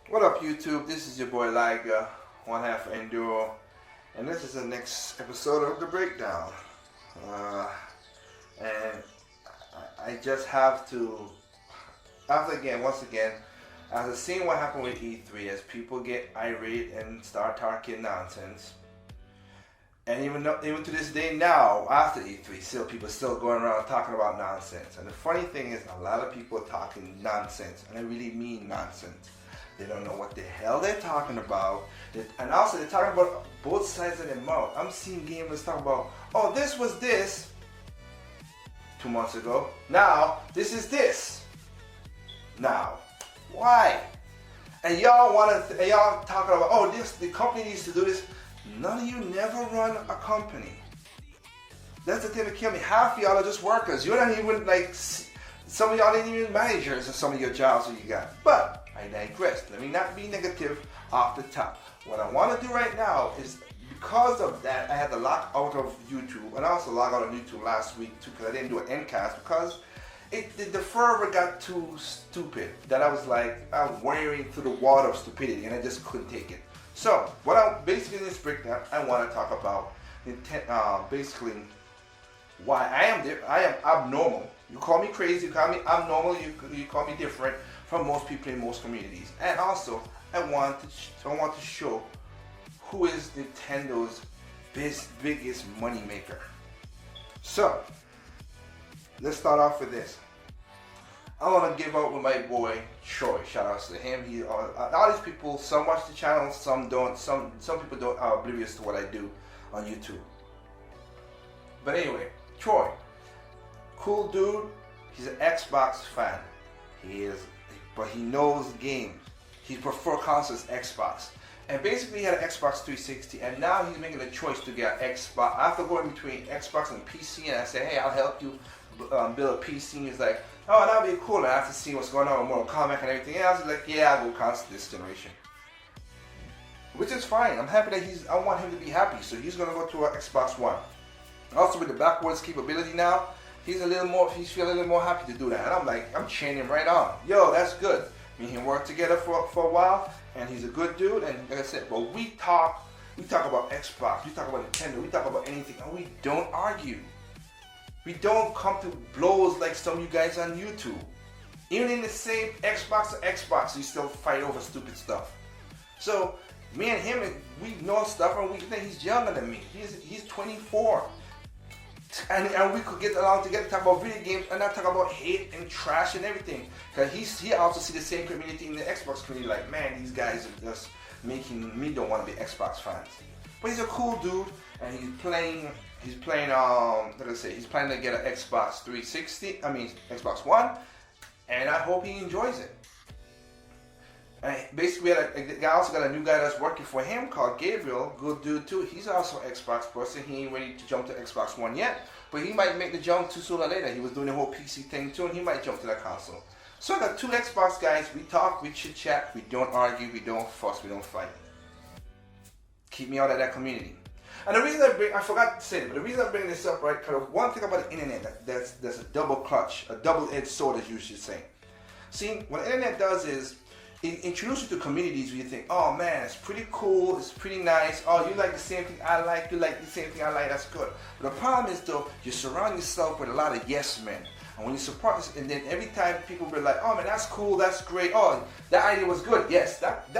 What up, YouTube? This is your boy Liger, one half Enduro, and this is the next episode of The Breakdown. And I just have to, once again, after seeing what happened with E3, as people get irate and start talking nonsense, and even to this day now, after E3, still people still going around talking about nonsense. And the funny thing is, a lot of people are talking nonsense, and I really mean nonsense. They don't know what the hell they're talking about. And also, they're talking about both sides of their mouth. I'm seeing gamers talk about, oh, this was this 2 months ago. Now, this is this. Now, why? And y'all y'all talking about, oh, the company needs to do this. None of you never run a company. That's the thing that kills me. Half of y'all are just workers. You're not even some of y'all ain't even managers in some of your jobs that you got. But I digress. Let me not be negative off the top. What I want to do right now is, because of that, I had to log out of YouTube, and I also logged out of YouTube last week too, because I didn't do an endcast because the fervor got too stupid. That I was I'm wading through the water of stupidity, and I just couldn't take it. So, what I basically in this breakdown, I want to talk about basically why I am abnormal. You call me crazy, you call me abnormal, you call me different from most people in most communities. And also, I want to show who is Nintendo's biggest money maker. So, let's start off with this. I want to give out with my boy Troy. Shout outs to him. All these people, some watch the channel, some don't. Some people don't are oblivious to what I do on YouTube. But anyway, Troy, cool dude. He's an Xbox fan. But he knows games. He prefers consoles Xbox. And basically he had an Xbox 360, and now he's making a choice to get an Xbox. After going between Xbox and PC, and I said, hey, I'll help you build a PC. And he's like, oh, that'd be cool. And after seeing what's going on with Mortal Kombat and everything else, he's like, yeah, I'll go console this generation. Which is fine. I'm happy that I want him to be happy. So he's gonna go to an Xbox One. Also with the backwards capability now, he's feeling a little more happy to do that. And I'm like, I'm cheering him right on. Yo, that's good. Me and him work together for a while, and he's a good dude. And like I said, but we talk about Xbox, we talk about Nintendo, we talk about anything, and we don't argue. We don't come to blows like some of you guys on YouTube. Even in the same Xbox, you still fight over stupid stuff. So me and him, we know stuff, and we think he's younger than me. He's 24. And we could get along together, talk about video games, and not talk about hate and trash and everything. Because he also see the same community in the Xbox community. Like, man, these guys are just making me don't want to be Xbox fans. But he's a cool dude, and he's planning to get an Xbox 360. I mean, Xbox One, and I hope he enjoys it. And basically, I also got a new guy that's working for him called Gabriel, good dude too. He's also an Xbox person. He ain't ready to jump to Xbox One yet, but he might make the jump too sooner or later. He was doing the whole PC thing too, and he might jump to that console. So I got two Xbox guys. We talk, we chit chat, we don't argue, we don't fuss, we don't fight. Keep me out of that community. And the reason I forgot to say it, but the reason I'm bringing this up, right, because one thing about the internet that's a double-edged sword, as you should say. See, what the internet does is it introduces you to communities where you think, oh man, it's pretty cool, it's pretty nice, oh, you like the same thing I like, you like the same thing I like, that's good. But the problem is though, you surround yourself with a lot of yes men. And when you support this, and then every time people be like, oh man, that's cool, that's great, oh, that idea was good, yes, that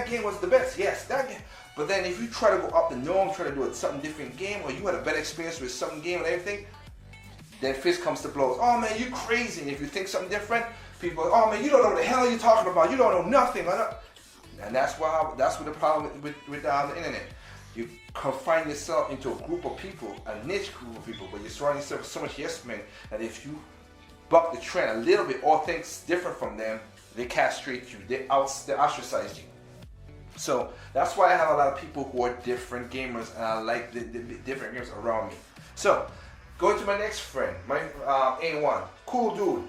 game was the best, yes, that game. But then if you try to go up the norm, try to do a something different game, or you had a better experience with some game and everything, then fist comes to blows. Oh man, you crazy. And if you think something different, people, oh man, you don't know what the hell you're talking about. You don't know nothing. And that's what the problem with the internet. You confine yourself into a group of people, a niche group of people, but you surround yourself with so much yes men that if you buck the trend a little bit or think different from them, they castrate you. They ostracize you. So that's why I have a lot of people who are different gamers, and I like the different gamers around me. So going to my next friend, my A1, cool dude.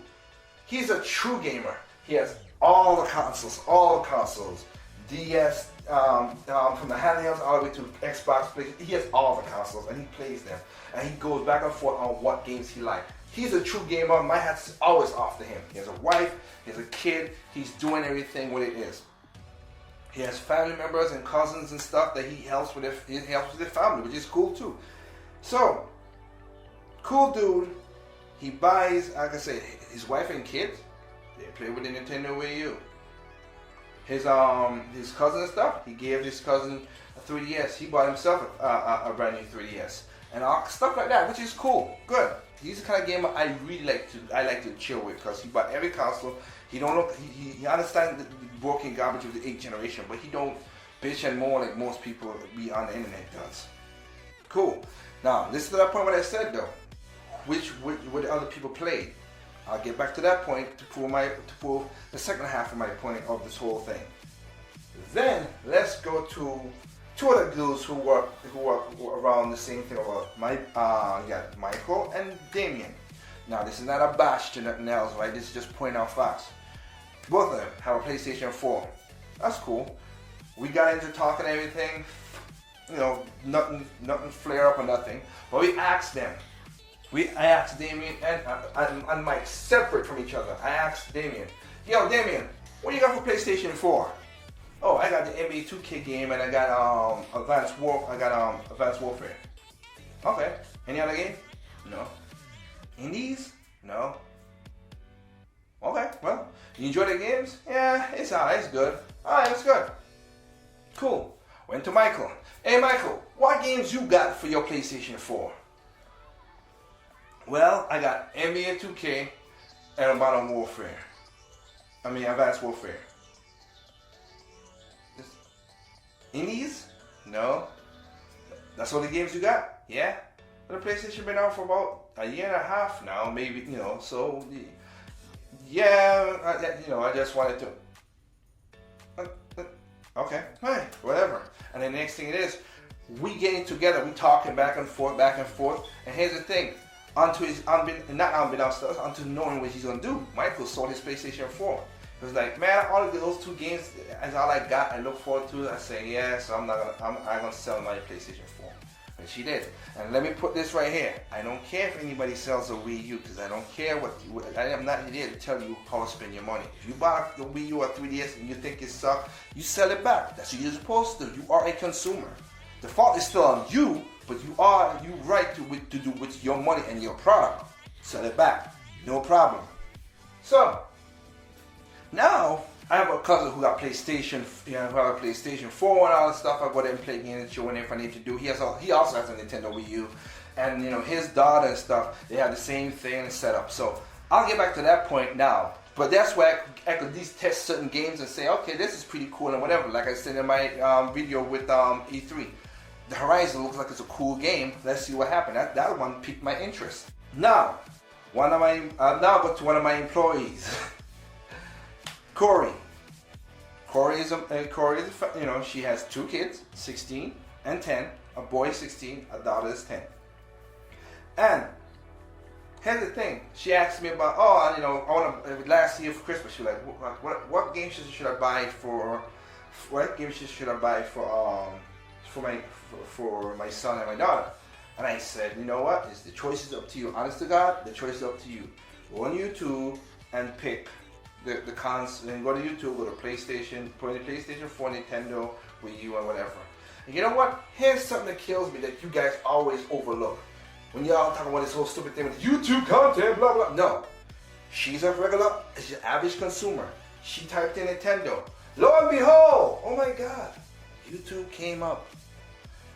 He's a true gamer. He has all the consoles, DS, from the handhelds all the way to Xbox. He has all the consoles, and he plays them. And he goes back and forth on what games he likes. He's a true gamer. My hat's always off to him. He has a wife, he has a kid. He's doing everything what it is. He has family members and cousins and stuff that he helps with. He helps with their family, which is cool too. So, cool dude. He buys, like I say, his wife and kids. They play with the Nintendo Wii U. His cousin and stuff. He gave his cousin a 3DS. He bought himself a brand new 3DS and all stuff like that, which is cool. Good. He's the kind of gamer I really like to chill with because he bought every console. He don't look. He understands the broken garbage of the 8th generation, but he don't bitch and moan like most people be on the internet does. Cool. Now listen to that point what I said though. What the other people played. I'll get back to that point to prove the second half of my point of this whole thing. Then let's go to two other dudes who work around the same thing about Michael and Damien. Now this is not a bash to nothing else, right? This is just pointing out facts. Both of them have a PlayStation 4. That's cool. We got into talking and everything. You know, nothing flare up or nothing. But we asked them. I asked Damien and Mike separate from each other. I asked Damien, yo Damien, what do you got for PlayStation 4? Oh, I got the NBA 2K game and I got Advanced Warfare. Okay. Any other game? No. Indies? No. Okay, well, you enjoy the games? Yeah, it's alright, it's good. Alright, it's good. Cool. Went to Michael. Hey Michael, what games you got for your PlayStation 4? Well, I got NBA 2K and Advanced Warfare. Indies? No. That's all the games you got? Yeah. But the PlayStation been out for about a year and a half now, maybe, you know, so yeah, I just wanted to okay, hey, whatever. And the next thing it is, we getting together, we talking back and forth, and here's the thing, unto knowing what he's gonna do, Michael sold his PlayStation 4. It was like, man, all of those two games is all I got. I look forward to it. I say, yeah, so I'm gonna sell my PlayStation 4. And she did. And let me put this right here. I don't care if anybody sells a Wii U because I don't care I am not here to tell you how to spend your money. If you buy a Wii U or 3DS and you think it sucks, you sell it back. That's what you're supposed to do. You are a consumer. The fault is still on you, but you right to do with your money and your product. Sell it back. No problem. So, now, I have a cousin who got PlayStation, who have a PlayStation 4 and all that stuff. I go there and play games and show him if I need to do. He also has a Nintendo Wii U, and his daughter and stuff. They have the same thing set up. So I'll get back to that point now. But that's where I could at least test certain games and say, okay, this is pretty cool and whatever. Like I said in my video with E3, the Horizon looks like it's a cool game. Let's see what happens. That one piqued my interest. Now, now go to one of my employees. Corey is she has 2 kids, 16 and 10. A boy is 16, a daughter is 10. And here's the thing, she asked me about, last year for Christmas, she was like, what game should I buy for my son and my daughter? And I said, you know what, the choice is up to you. Honest to God, the choice is up to you. Go on YouTube and pick the cons, and go to YouTube, go to PlayStation, put in the PlayStation 4, Nintendo, Wii U, and whatever. And you know what? Here's something that kills me that you guys always overlook. When y'all talk about this whole stupid thing with YouTube content, blah blah. No, she's an average consumer. She typed in Nintendo. Lo and behold, oh my God, YouTube came up,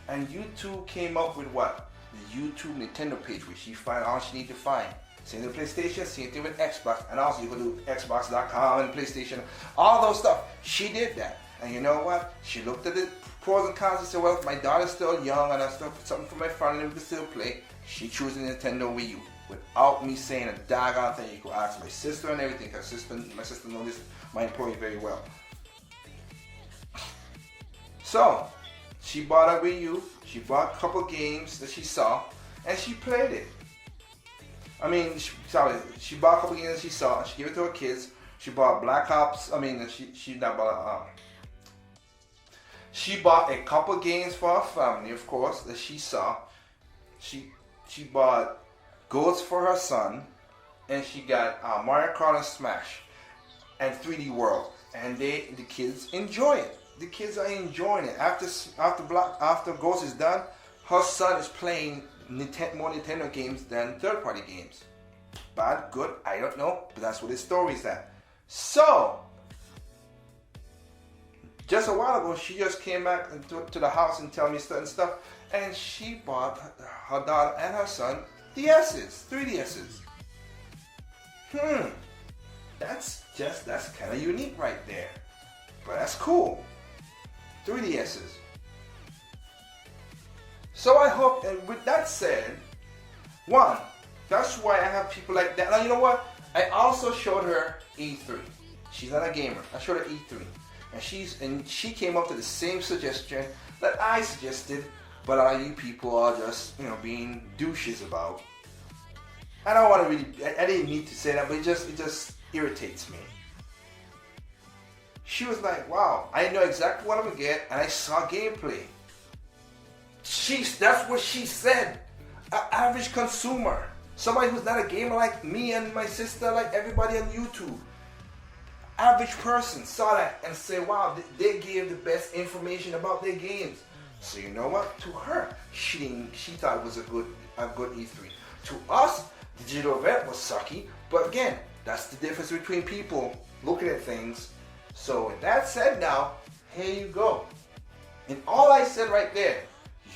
and YouTube came up with what? The YouTube Nintendo page, where she find all she need to find. Same thing with PlayStation, same thing with Xbox, and also you can do Xbox.com and PlayStation, all those stuff. She did that, and you know what? She looked at the pros and cons and said, well, my daughter's still young and I still put something for my family we can still play. She chose the Nintendo Wii U without me saying a doggone thing. You could ask my sister and everything, because my sister knows this, my employee, very well. So, she bought a Wii U, she bought a couple games that she saw, and she played it. I mean, she bought a couple games that she saw, and she gave it to her kids. She bought Black Ops, she bought a couple games for her family, of course, that she saw. She bought Ghosts for her son, and she got Mario Kart and Smash, and 3D World, and the kids enjoy it. the kids are enjoying it. After Ghost is done, her son is playing more Nintendo games than third-party games. Bad, good, I don't know, but that's what his story's at. So, just a while ago, she just came back to the house and tell me certain stuff, and she bought her daughter and her son DS's, 3DS's. That's kind of unique right there, but that's cool. 3DS's. So I hope, and with that said, one, that's why I have people like that. Now you know what? I also showed her E3. She's not a gamer. I showed her E3, and she came up to the same suggestion that I suggested, but all you people are just being douches about. I don't want to really. I didn't need to say that, but it just irritates me. She was like, "Wow, I know exactly what I'm gonna get, and I saw gameplay." That's what she said. An average consumer, somebody who's not a gamer like me and my sister, like everybody on YouTube. Average person saw that and said, "Wow, they gave the best information about their games." So you know what? To her, she thought it was a good E3. To us, digital event was sucky. But again, that's the difference between people looking at things. So with that said, now here you go. And all I said right there,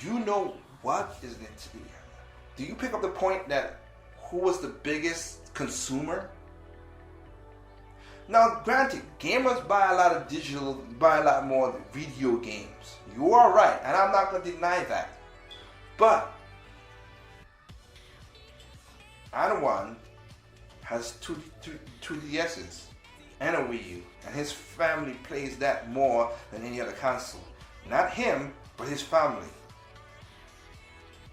you know what is it? Do you pick up the point that who was the biggest consumer? Now, granted, gamers buy a lot more video games. You are right, and I'm not going to deny that. But Anawan has two DS's and a Wii U, and his family plays that more than any other console. Not him, but his family.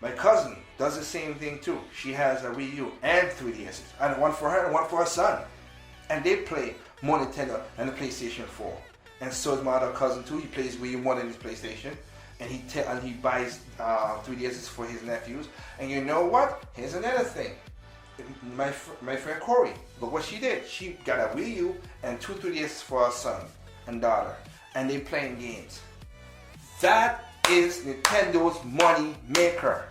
My cousin does the same thing too. She has a Wii U and 3DS's, and one for her and one for her son. And they play more Nintendo than the PlayStation 4. And so is my other cousin too. He plays Wii U more than his PlayStation. And he buys 3DS's for his nephews. And you know what? Here's another thing. My friend Corey, look what she did. She got a Wii U and 2 3DS's for her son and daughter. And they playing games. That is Nintendo's money maker.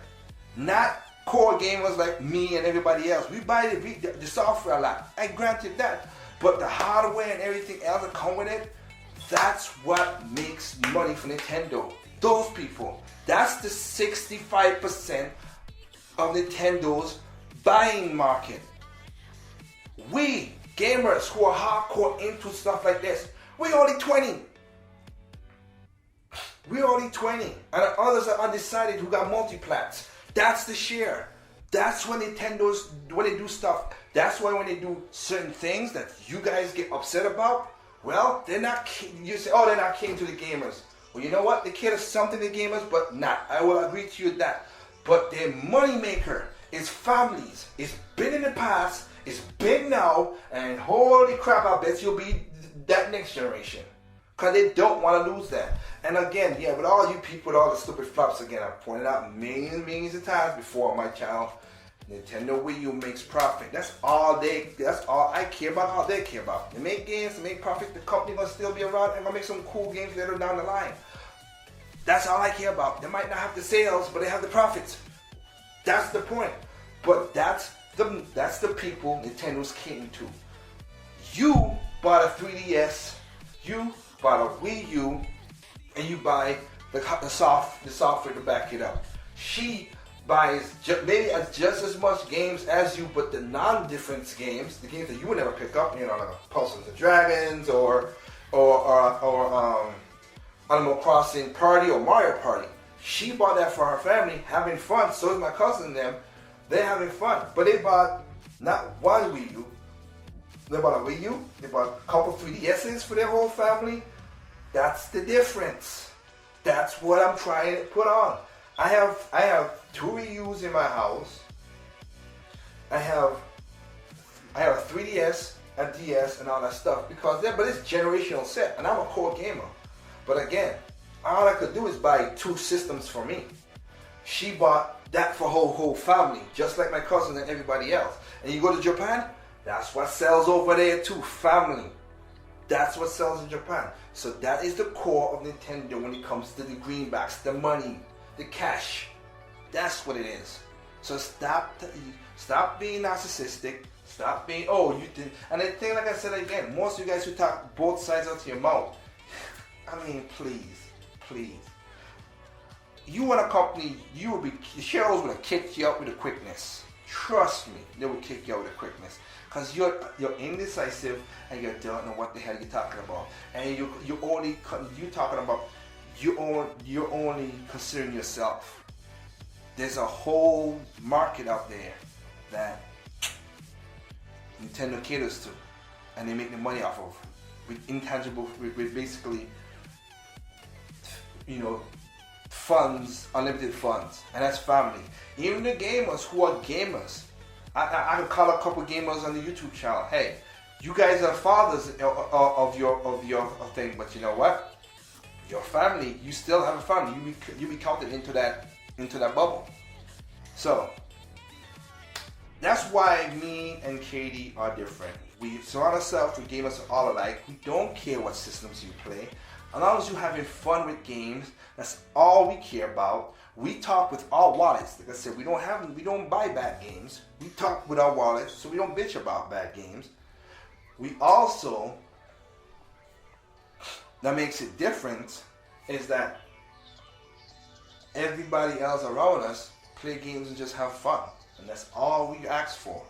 Not core gamers like me and everybody else. We buy the software a lot. I granted that. But the hardware and everything else that come with it, that's what makes money for Nintendo. Those people. That's the 65% of Nintendo's buying market. We, gamers who are hardcore into stuff like this, we're only 20. We're only 20. And others are undecided who got multiplats. That's the share. That's when when they do stuff. That's why when they do certain things that you guys get upset about, well, they're not, you say, oh, they're not keen to the gamers. Well, you know what? They cater something to gamers, but not. I will agree to you with that. But their money maker is families. It's been in the past, it's big now, and holy crap, I bet you'll be that next generation. Because they don't want to lose that. And again, yeah, with all you people with all the stupid flops, again, I've pointed out millions of times before on my channel, Nintendo Wii U makes profit. That's all I care about, all they care about. They make games, they make profit, the company gonna still be around and gonna make some cool games later down the line. That's all I care about. They might not have the sales, but they have the profits. That's the point. But that's the people Nintendo's catering to. You bought a 3DS, you bought a Wii U, and you buy the software to back it up. She buys maybe just as much games as you, but the non-difference games, the games that you would never pick up, like Puzzles and Dragons or Animal Crossing Party or Mario Party. She bought that for her family, having fun. So is my cousin and them. They're having fun. But they bought not one Wii U. They bought a Wii U. They bought a couple 3DS's for their whole family. That's the difference. That's what I'm trying to put on. I have 2 Wii U's in my house. I have a 3DS, a DS, and all that stuff but it's generational set, and I'm a core gamer. But again, all I could do is buy 2 systems for me. She bought that for her whole family, just like my cousin and everybody else. And you go to Japan, that's what sells over there too, family. That's what sells in Japan. So that is the core of Nintendo when it comes to the greenbacks, the money, the cash. That's what it is. So stop being narcissistic. Stop being, oh, you did. And the thing, like I said again, most of you guys who talk both sides out your mouth, I mean, please. You want a company, the shareholders would have kicked you out with a quickness. Trust me, they will kick you out with a quickness. Because you're indecisive and you don't know what the hell you're talking about. And you're only considering yourself. There's a whole market out there that Nintendo caters to, and they make the money off of with intangible, with basically, funds, unlimited funds, and that's family. Even the gamers who are gamers, I can call a couple gamers on the YouTube channel. Hey, you guys are fathers of your thing, but you know what? Your family, you still have a family. You be counted into that bubble. So that's why me and Katie are different. We surround ourselves with gamers all alike. We don't care what systems you play. As long as you're having fun with games, that's all we care about. We talk with our wallets. Like I said, we don't buy bad games. We talk with our wallets, so we don't bitch about bad games. We also, that makes it different, is that everybody else around us play games and just have fun. And that's all we ask for.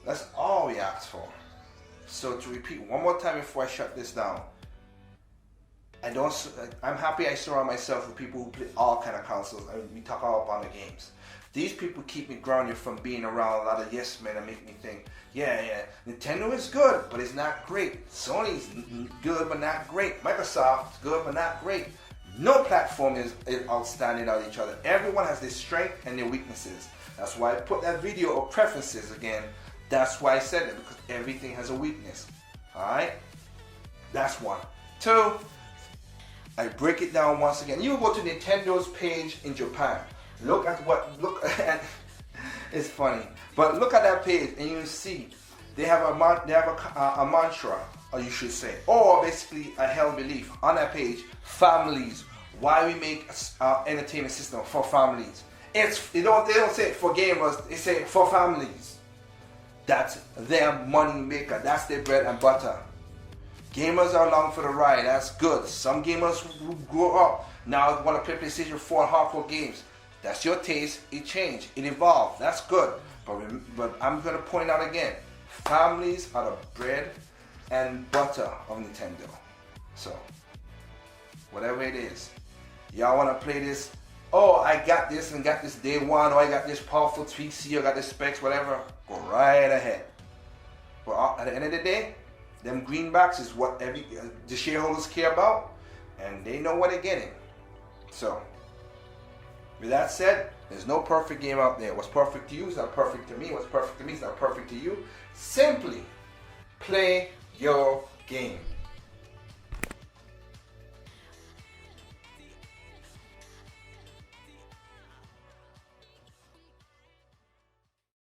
That's all we ask for. So to repeat one more time before I shut this down, I'm happy I surround myself with people who play all kind of consoles. I mean, we talk all about the games. These people keep me grounded from being around a lot of yes men and make me think, yeah, Nintendo is good, but it's not great. Sony's good, but not great. Microsoft's good, but not great. No platform is outstanding on each other. Everyone has their strength and their weaknesses. That's why I put that video of preferences again. That's why I said it, because everything has a weakness. Alright? That's one. Two, I break it down once again. You go to Nintendo's page in Japan. Look at it's funny, but look at that page and you see they have a mantra, or you should say, or basically a held belief on that page. Families. Why we make entertainment system for families? They don't say it for gamers. They say it for families. That's their money maker. That's their bread and butter. Gamers are along for the ride. That's good. Some gamers who grow up now want to play PlayStation 4 hardcore games. That's your taste. It changed. It evolved. That's good. But I'm going to point out again, families are the bread and butter of Nintendo. So, whatever it is, y'all want to play this, oh, I got this and got this day one, or I got this powerful PC, or got this specs, whatever, go right ahead. But at the end of the day, them greenbacks is what the shareholders care about, and they know what they're getting. So, with that said, there's no perfect game out there. What's perfect to you is not perfect to me. What's perfect to me is not perfect to you. Simply play your game.